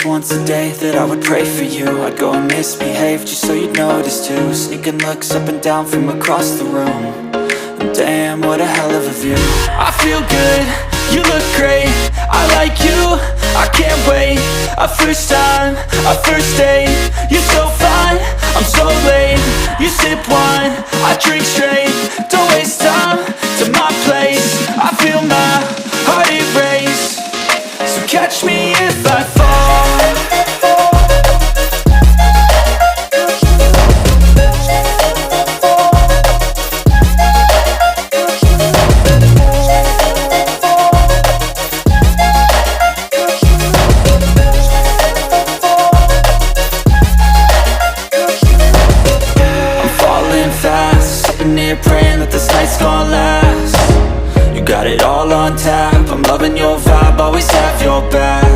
Once a day that I would pray for you. I'd go and misbehave just so you'd notice too. Sneaking looks up and down from across the room. And damn, what a hell of a view. I feel good, you look great, I like you, I can't wait. A first time, a first date. You're so fine, I'm so late. You sip wine, I drink straight. Don't waste time to my place. I feel my heart erase. So catch me if I fall. Praying that this night's gonna last. You got it all on tap, I'm loving your vibe, always have your back.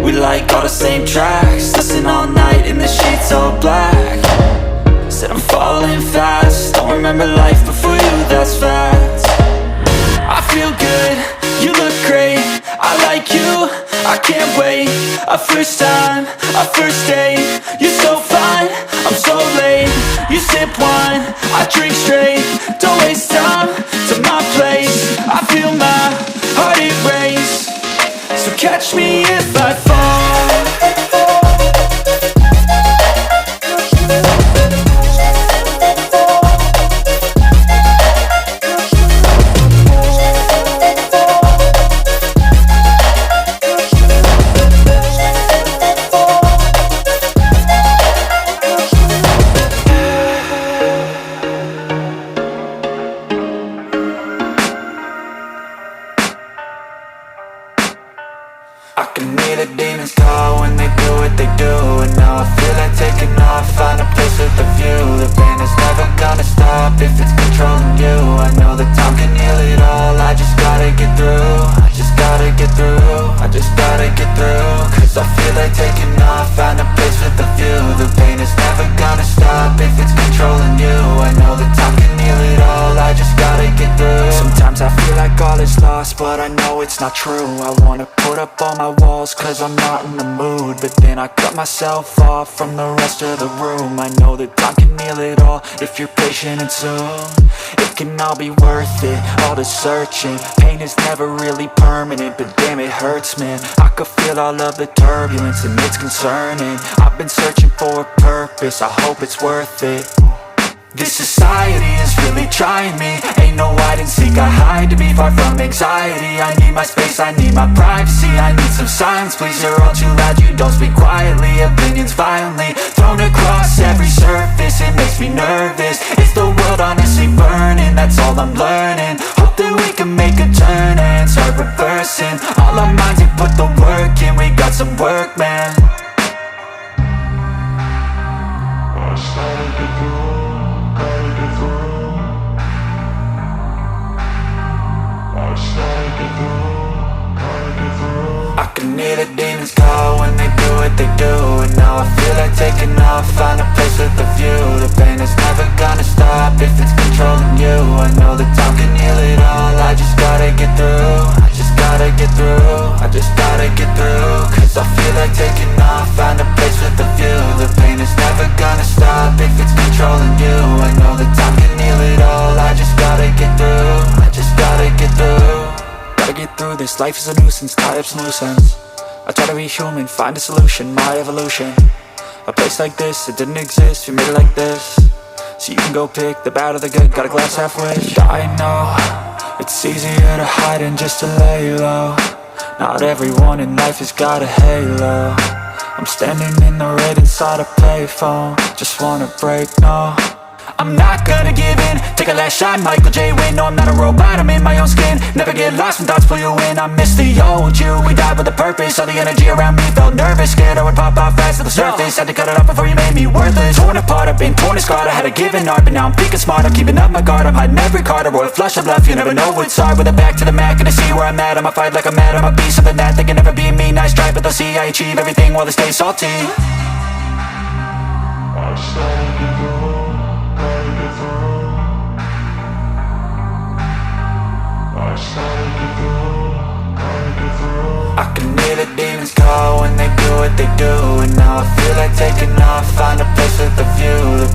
We like all the same tracks, listen all night in the sheets all black. Said I'm falling fast, don't remember life before you, that's facts. I feel good, you look great, I like you, I can't wait. A first time, a first date. You're so fine, I'm so late. You sip wine, I drink straight. Don't waste time to my place. I feel my heart erase. So catch me if I fall. I can hear the demons call when they do what they do. And now I feel like taking off, find a place with a view. The pain is never gonna stop if it's controlling you. I know that time can heal it all, I just gotta get through. I just gotta get through, I just gotta get through. Cause I feel like taking off, find a place with a view. The pain is never gonna stop if it's controlling you. I know that time can heal it all, I just gotta get through. Sometimes I feel like all is lost, but I know it's not true. I wanna put up all my walls cause I'm not in the mood. But then I cut myself off from the rest of the room. I know that time can heal it all if you're patient and soon. It can all be worth it, all the searching. Pain is never really permanent, but damn it hurts, man. I could feel all of the turbulence and it's concerning. I've been searching for a purpose, I hope it's worth it. This society is really trying me. Ain't no hide and seek, I hide to be far from anxiety. I need my space, I need my privacy. I need some silence, please, you're all too loud. You don't speak quietly, opinions violently thrown across every surface. It makes me me nervous. Is the world honestly burning? That's all I'm learning. Hope that we can make a turn and start reversing. All our minds, we put the work in. We got some work, man. I just gotta get through, gotta get through. I just gotta get through, gotta get through. I can hear the demons call when they do what they do. And now I feel like taking off, find a place with a view. The pain is never gonna stop if it's controlling you. I know that time can heal it all, I just gotta get through. I just gotta get through, I just gotta get through. Cause I feel like taking off, find a place with a view. The pain is never gonna stop if it's controlling you. I know that time can heal it all, I just gotta get through. I just gotta get through. Gotta get through this, life is a nuisance, tie up some loose ends. I try to be human, find a solution, my evolution. A place like this, it didn't exist, we made it like this. So you can go pick the bad or the good, got a glass half wish. I know, it's easier to hide than just to lay low. Not everyone in life has got a halo. I'm standing in the red inside a payphone. Just wanna break, no, I'm not gonna give in. Take a last shot, Michael J. Win. No, I'm not a robot, I'm in my own skin. Never get lost when thoughts pull you in. I miss the old you, we died with a purpose. All the energy around me felt nervous. Scared I would pop out fast to the surface. Had to cut it off before you made me worthless. Torn apart, I've been torn and scarred. I had a given art, but now I'm thinking smart. I'm keeping up my guard, I'm hiding every card. A royal flush of bluff, you never know what's hard. With a back to the mat, gonna see where I'm at. I'ma fight like I'm mad, I'ma be something that they can never be me. Nice try, but they'll see I achieve everything while they stay salty. I just gotta get through, gotta get through. I just gotta get through, gotta get through. I can hear the demons call when they do what they do. And now I feel like taking off, find a place with a view. The